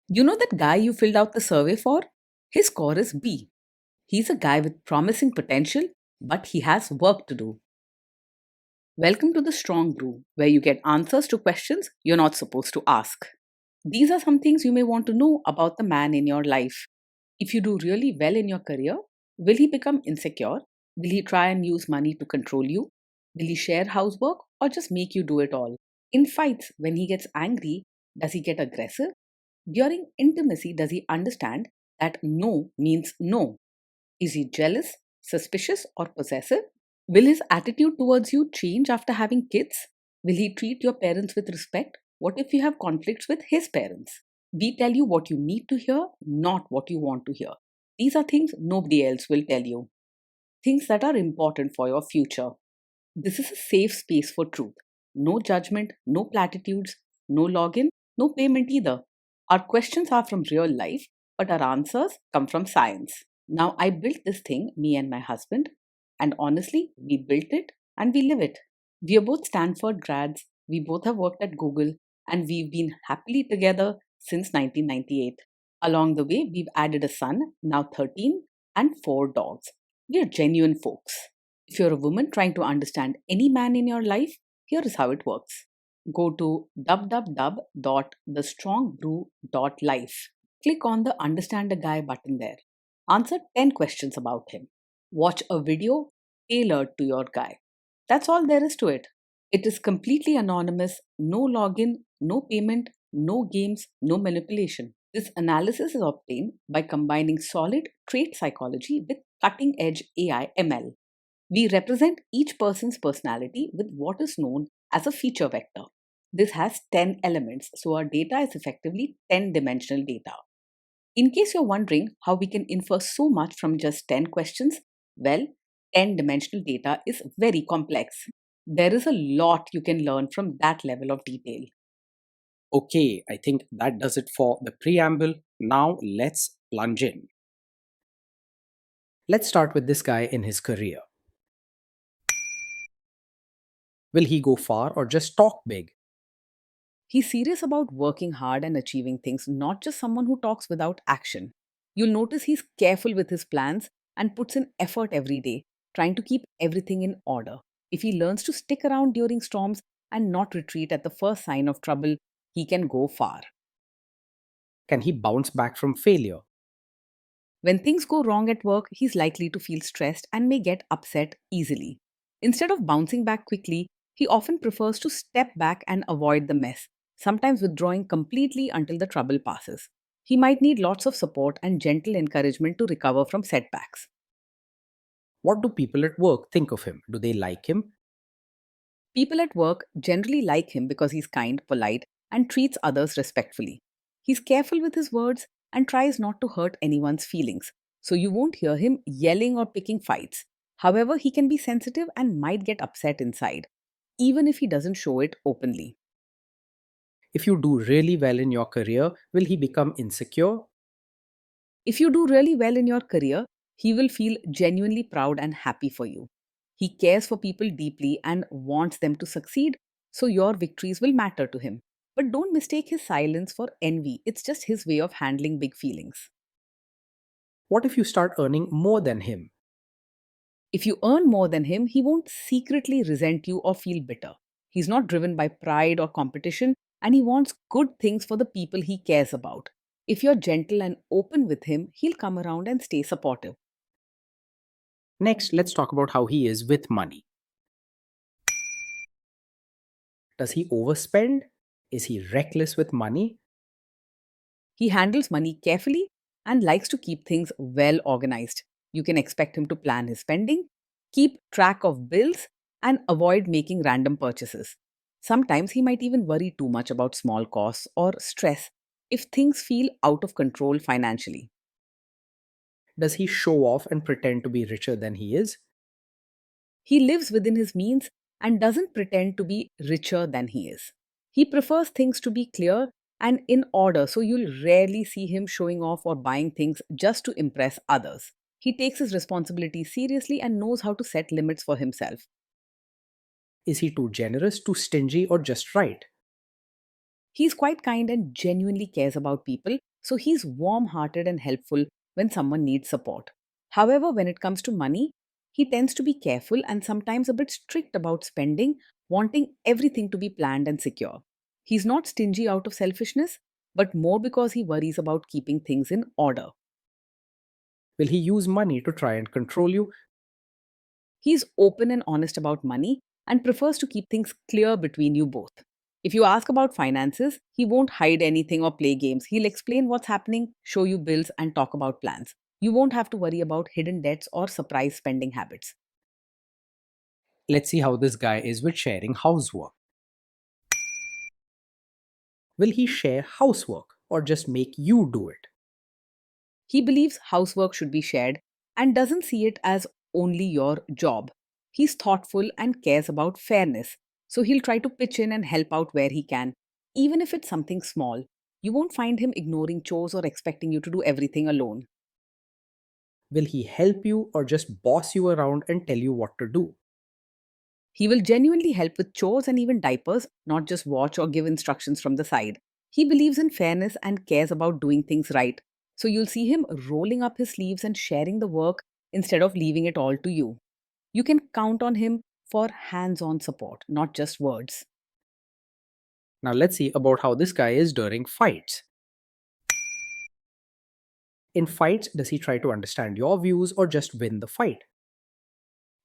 You know that guy you filled out the survey for? His score is B. He's a guy with promising potential, but he has work to do. Welcome to the Strong Brew, where you get answers to questions you're not supposed to ask. These are some things you may want to know about the man in your life. If you do really well in your career, will he become insecure? Will he try and use money to control you? Will he share housework or just make you do it all? In fights, when he gets angry, does he get aggressive? During intimacy, does he understand that no means no? Is he jealous, suspicious, or possessive? Will his attitude towards you change after having kids? Will he treat your parents with respect? What if you have conflicts with his parents? We tell you what you need to hear, not what you want to hear. These are things nobody else will tell you, things that are important for your future. This is a safe space for truth. No judgment, no platitudes, no login, no payment either. Our questions are from real life, but our answers come from science. Now, I built this thing, me and my husband, and honestly, we built it and we live it. We are both Stanford grads, we both have worked at Google, and we've been happily together since 1998. Along the way, we've added a son, now 13, and 4 dogs. We are genuine folks. If you're a woman trying to understand any man in your life, here is how it works. Go to www.thestrongbrew.life. Click on the Understand a Guy button there. Answer 10 questions about him. Watch a video tailored to your guy. That's all there is to it. It is completely anonymous, no login, no payment, no games, no manipulation. This analysis is obtained by combining solid trait psychology with cutting edge AI ML. We represent each person's personality with what is known as a feature vector. This has 10 elements, so our data is effectively 10 dimensional data. In case you're wondering how we can infer so much from just 10 questions, well, 10 dimensional data is very complex. There is a lot you can learn from that level of detail. Okay, I think that does it for the preamble. Now let's plunge in. Let's start with this guy in his career. Will he go far or just talk big? He's serious about working hard and achieving things, not just someone who talks without action. You'll notice he's careful with his plans and puts in effort every day, trying to keep everything in order. If he learns to stick around during storms and not retreat at the first sign of trouble, he can go far. Can he bounce back from failure? When things go wrong at work, he's likely to feel stressed and may get upset easily. Instead of bouncing back quickly, he often prefers to step back and avoid the mess, sometimes withdrawing completely until the trouble passes. He might need lots of support and gentle encouragement to recover from setbacks. What do people at work think of him? Do they like him? People at work generally like him because he's kind, polite, and treats others respectfully. He's careful with his words and tries not to hurt anyone's feelings, so you won't hear him yelling or picking fights. However, he can be sensitive and might get upset inside, even if he doesn't show it openly. If you do really well in your career, will he become insecure? If you do really well in your career, he will feel genuinely proud and happy for you. He cares for people deeply and wants them to succeed, so your victories will matter to him. But don't mistake his silence for envy, it's just his way of handling big feelings. What if you start earning more than him? If you earn more than him, he won't secretly resent you or feel bitter. He's not driven by pride or competition, and he wants good things for the people he cares about. If you're gentle and open with him, he'll come around and stay supportive. Next, let's talk about how he is with money. Does he overspend? Is he reckless with money? He handles money carefully and likes to keep things well organized. You can expect him to plan his spending, keep track of bills, and avoid making random purchases. Sometimes he might even worry too much about small costs or stress if things feel out of control financially. Does he show off and pretend to be richer than he is? He lives within his means and doesn't pretend to be richer than he is. He prefers things to be clear and in order, so you'll rarely see him showing off or buying things just to impress others. He takes his responsibilities seriously and knows how to set limits for himself. Is he too generous, too stingy, or just right? He's quite kind and genuinely cares about people, so he's warm hearted and helpful when someone needs support. However, when it comes to money, he tends to be careful and sometimes a bit strict about spending, wanting everything to be planned and secure. He's not stingy out of selfishness, but more because he worries about keeping things in order. Will he use money to try and control you? He's open and honest about money and prefers to keep things clear between you both. If you ask about finances, he won't hide anything or play games. He'll explain what's happening, show you bills, and talk about plans. You won't have to worry about hidden debts or surprise spending habits. Let's see how this guy is with sharing housework. Will he share housework or just make you do it? He believes housework should be shared and doesn't see it as only your job. He's thoughtful and cares about fairness, so he'll try to pitch in and help out where he can, even if it's something small. You won't find him ignoring chores or expecting you to do everything alone. Will he help you or just boss you around and tell you what to do? He will genuinely help with chores and even diapers, not just watch or give instructions from the side. He believes in fairness and cares about doing things right. So you'll see him rolling up his sleeves and sharing the work instead of leaving it all to you. You can count on him for hands on support, not just words. Now let's see about how this guy is during fights. In fights, does he try to understand your views or just win the fight?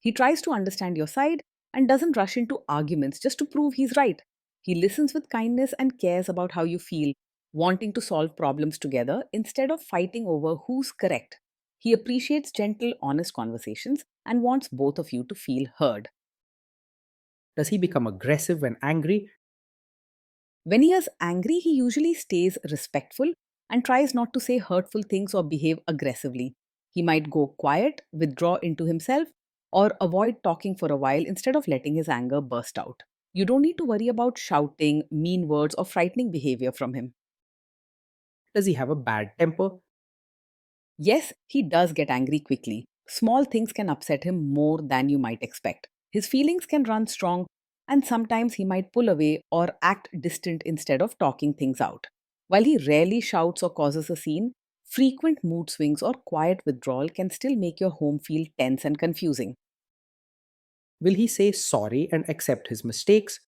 He tries to understand your side and doesn't rush into arguments just to prove he's right. He listens with kindness and cares about how you feel, wanting to solve problems together instead of fighting over who's correct. He appreciates gentle, honest conversations and wants both of you to feel heard. Does he become aggressive when angry? When he is angry, he usually stays respectful and tries not to say hurtful things or behave aggressively. He might go quiet, withdraw into himself, or avoid talking for a while instead of letting his anger burst out. You don't need to worry about shouting, mean words, or frightening behavior from him. Does he have a bad temper? Yes, he does get angry quickly. Small things can upset him more than you might expect. His feelings can run strong, and sometimes he might pull away or act distant instead of talking things out. While he rarely shouts or causes a scene, frequent mood swings or quiet withdrawal can still make your home feel tense and confusing. Will he say sorry and accept his mistakes?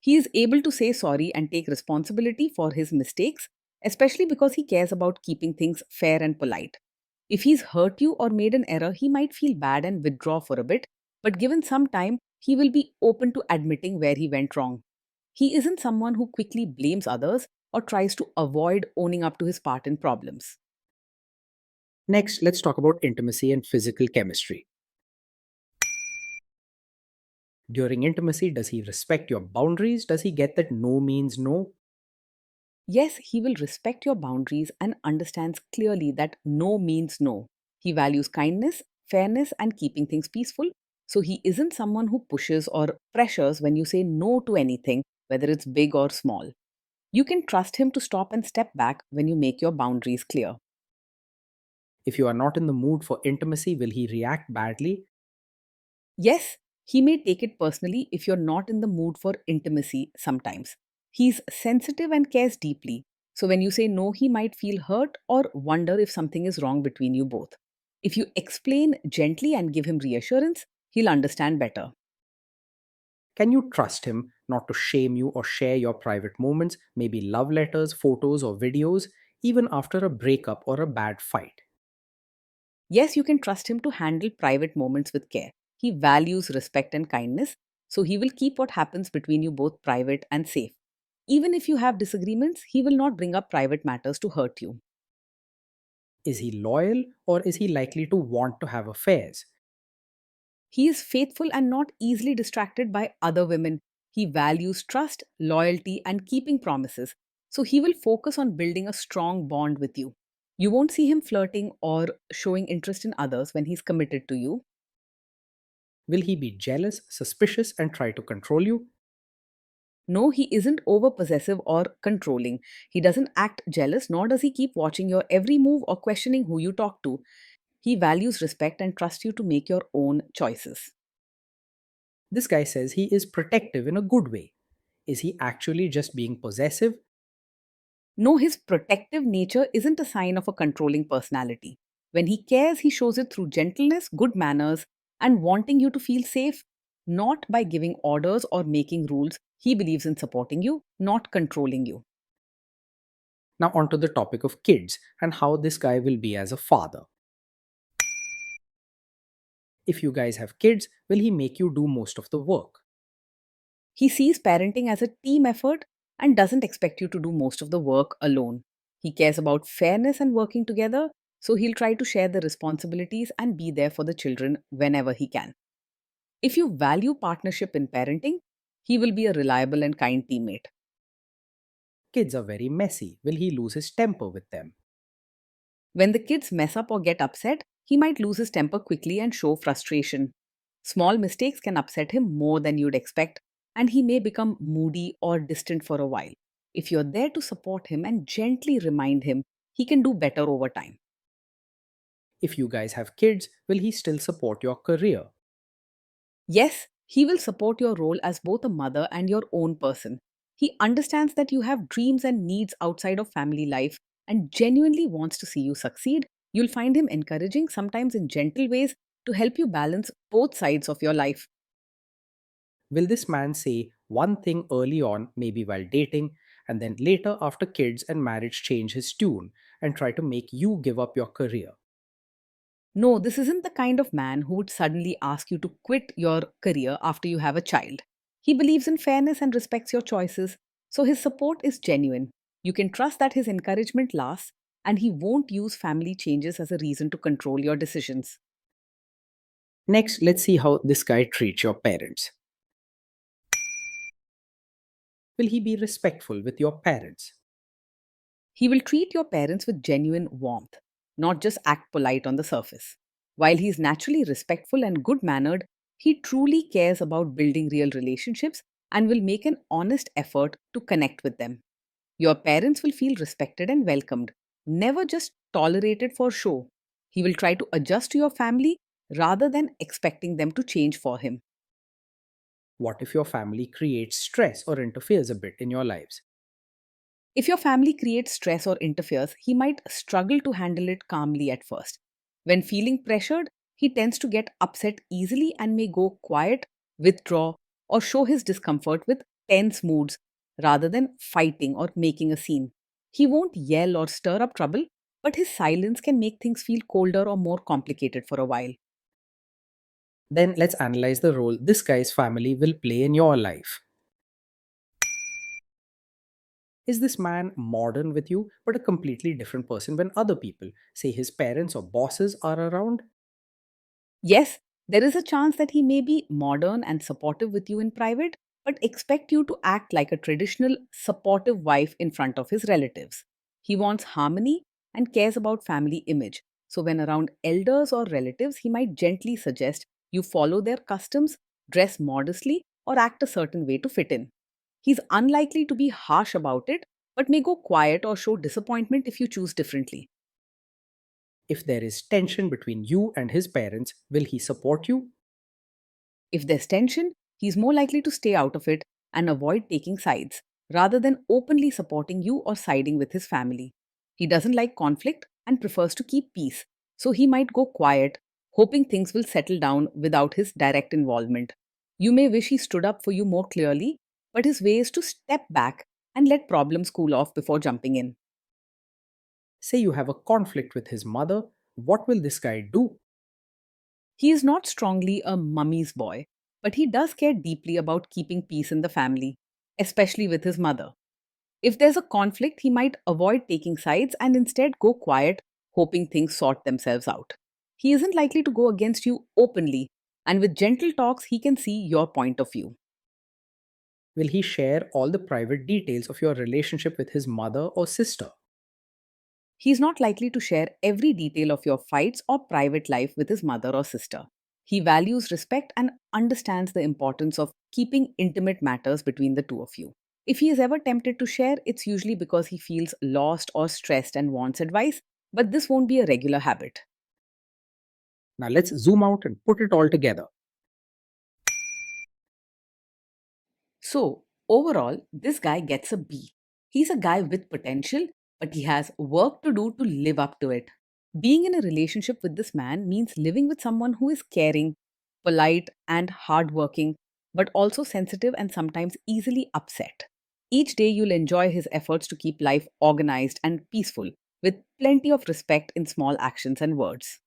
He is able to say sorry and take responsibility for his mistakes, especially because he cares about keeping things fair and polite. If he's hurt you or made an error, he might feel bad and withdraw for a bit, but given some time, he will be open to admitting where he went wrong. He isn't someone who quickly blames others or tries to avoid owning up to his part in problems. Next, let's talk about intimacy and physical chemistry. During intimacy, does he respect your boundaries? Does he get that no means no? Yes, he will respect your boundaries and understands clearly that no means no. He values kindness, fairness, and keeping things peaceful. So he isn't someone who pushes or pressures when you say no to anything, whether it's big or small. You can trust him to stop and step back when you make your boundaries clear. If you are not in the mood for intimacy, will he react badly? Yes, he may take it personally if you're not in the mood for intimacy sometimes. He's sensitive and cares deeply. So when you say no, he might feel hurt or wonder if something is wrong between you both. If you explain gently and give him reassurance, he'll understand better. Can you trust him not to shame you or share your private moments, maybe love letters, photos, or videos, even after a breakup or a bad fight? Yes, you can trust him to handle private moments with care. He values respect and kindness, so he will keep what happens between you both private and safe. Even if you have disagreements, he will not bring up private matters to hurt you. Is he loyal or is he likely to want to have affairs? He is faithful and not easily distracted by other women. He values trust, loyalty, and keeping promises, so he will focus on building a strong bond with you. You won't see him flirting or showing interest in others when he's committed to you. Will he be jealous, suspicious, and try to control you? No, he isn't over possessive or controlling. He doesn't act jealous, nor does he keep watching your every move or questioning who you talk to. He values respect and trusts you to make your own choices. This guy says he is protective in a good way. Is he actually just being possessive? No, his protective nature isn't a sign of a controlling personality. When he cares, he shows it through gentleness, good manners, and wanting you to feel safe, not by giving orders or making rules. He believes in supporting you, not controlling you. Now, onto the topic of kids and how this guy will be as a father. If you guys have kids, will he make you do most of the work? He sees parenting as a team effort and doesn't expect you to do most of the work alone. He cares about fairness and working together, so he'll try to share the responsibilities and be there for the children whenever he can. If you value partnership in parenting, he will be a reliable and kind teammate. Kids are very messy. Will he lose his temper with them? When the kids mess up or get upset, he might lose his temper quickly and show frustration. Small mistakes can upset him more than you'd expect, and he may become moody or distant for a while. If you're there to support him and gently remind him, he can do better over time. If you guys have kids, will he still support your career? Yes, he will support your role as both a mother and your own person. He understands that you have dreams and needs outside of family life and genuinely wants to see you succeed. You'll find him encouraging, sometimes in gentle ways, to help you balance both sides of your life. Will this man say one thing early on, maybe while dating, and then later after kids and marriage change his tune and try to make you give up your career? No, this isn't the kind of man who would suddenly ask you to quit your career after you have a child. He believes in fairness and respects your choices, so his support is genuine. You can trust that his encouragement lasts and he won't use family changes as a reason to control your decisions. Next, let's see how this guy treats your parents. Will he be respectful with your parents? He will treat your parents with genuine warmth, not just act polite on the surface. While he is naturally respectful and good mannered, he truly cares about building real relationships and will make an honest effort to connect with them. Your parents will feel respected and welcomed, never just tolerated for show. He will try to adjust to your family rather than expecting them to change for him. What if your family creates stress or interferes a bit in your lives? If your family creates stress or interferes, he might struggle to handle it calmly at first. When feeling pressured, he tends to get upset easily and may go quiet, withdraw, or show his discomfort with tense moods rather than fighting or making a scene. He won't yell or stir up trouble, but his silence can make things feel colder or more complicated for a while. Then let's analyze the role this guy's family will play in your life. Is this man modern with you, but a completely different person when other people, say his parents or bosses, are around? Yes, there is a chance that he may be modern and supportive with you in private, but expect you to act like a traditional supportive wife in front of his relatives. He wants harmony and cares about family image. So, when around elders or relatives, he might gently suggest you follow their customs, dress modestly, or act a certain way to fit in. He's unlikely to be harsh about it, but may go quiet or show disappointment if you choose differently. If there is tension between you and his parents, will he support you? If there's tension, he's more likely to stay out of it and avoid taking sides, rather than openly supporting you or siding with his family. He doesn't like conflict and prefers to keep peace, so he might go quiet, hoping things will settle down without his direct involvement. You may wish he stood up for you more clearly, but his way is to step back and let problems cool off before jumping in. Say you have a conflict with his mother, what will this guy do? He is not strongly a mummy's boy, but he does care deeply about keeping peace in the family, especially with his mother. If there's a conflict, he might avoid taking sides and instead go quiet, hoping things sort themselves out. He isn't likely to go against you openly, and with gentle talks, he can see your point of view. Will he share all the private details of your relationship with his mother or sister? He is not likely to share every detail of your fights or private life with his mother or sister. He values respect and understands the importance of keeping intimate matters between the two of you. If he is ever tempted to share, it's usually because he feels lost or stressed and wants advice, but this won't be a regular habit. Now let's zoom out and put it all together. So, Overall, this guy gets a B. He's a guy with potential, but he has work to do to live up to it. Being in a relationship with this man means living with someone who is caring, polite, and hardworking, but also sensitive and sometimes easily upset. Each day, you'll enjoy his efforts to keep life organized and peaceful, with plenty of respect in small actions and words.